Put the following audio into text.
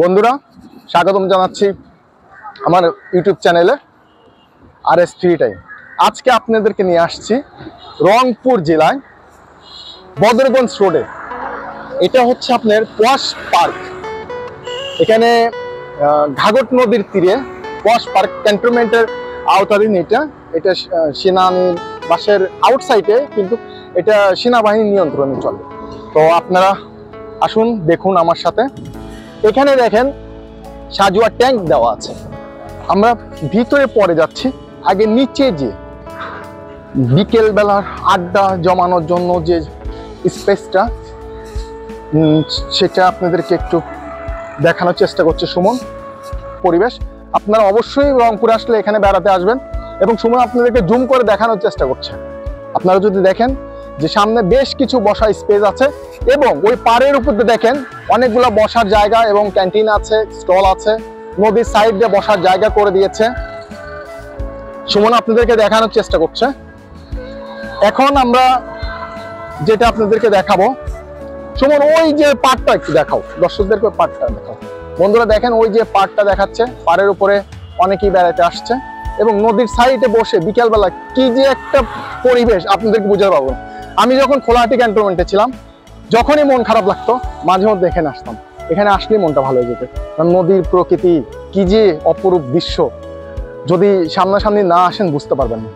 বন্ধুরা, স্বাগতম জানাচ্ছি আমার ইউটিউব চ্যানেলে RS ফ্রি টাইম। আজকে আপনাদেরকে নিয়ে আসছি রংপুর জেলায় বদরগঞ্জ রোডে। এটা হচ্ছে আপনার পশ পার্ক। এখানে ঘাঘট নদীর তীরে পশ পার্ক ক্যান্টনমেন্টের আওতাধীন। এটা সেনানির বাসের আউটসাইডে, কিন্তু এটা সেনাবাহিনীর নিয়ন্ত্রণে চলে। তো আপনারা আসুন, দেখুন আমার সাথে। এখানে দেখেন সাজুয়া ট্যাঙ্ক দেওয়া আছে। আমরা ভিতরে পরে যাচ্ছি। আগে নিচে যে বিকেল বেলার আড্ডা জমানোর জন্য যে স্পেসটা, সেটা আপনাদেরকে একটু দেখানোর চেষ্টা করছে সুমন। পরিবেশ আপনারা অবশ্যই রংপুরে আসলে এখানে বেড়াতে আসবেন, এবং সুমন আপনাদেরকে জুম করে দেখানোর চেষ্টা করছে। আপনারা যদি দেখেন যে সামনে বেশ কিছু বসার স্পেস আছে, এবং ওই পাড়ের উপর দেখেন অনেকগুলো বসার জায়গা এবং ক্যান্টিন আছে, স্টল আছে। নদীর সাইডে বসার জায়গা করে দিয়েছে। সুমন আপনাদেরকে দেখানোর চেষ্টা করছে। এখন আমরা যেটা আপনাদেরকে দেখাবো, সুমন ওই যে পাড়টা একটু দেখাও, দর্শকদেরকে পাড়টা দেখাও। বন্ধুরা দেখেন, ওই যে পাড়টা দেখাচ্ছে, পাড়ের উপরে অনেকেই বেড়াতে আসছে, এবং নদীর সাইডে বসে বিকেলবেলা কি যে একটা পরিবেশ আপনাদেরকে বুঝতে পারবো। আমি যখন খোলাহাটি ক্যান্টনমেন্টে ছিলাম, যখনই মন খারাপ লাগতো মাঝে মধ্যে এখানে আসতাম। এখানে আসলেই মনটা ভালো হয়ে যেত। কারণ নদীর প্রকৃতি কি যে অপরূপ দৃশ্য, যদি সামনাসামনি না আসেন বুঝতে পারবেন না।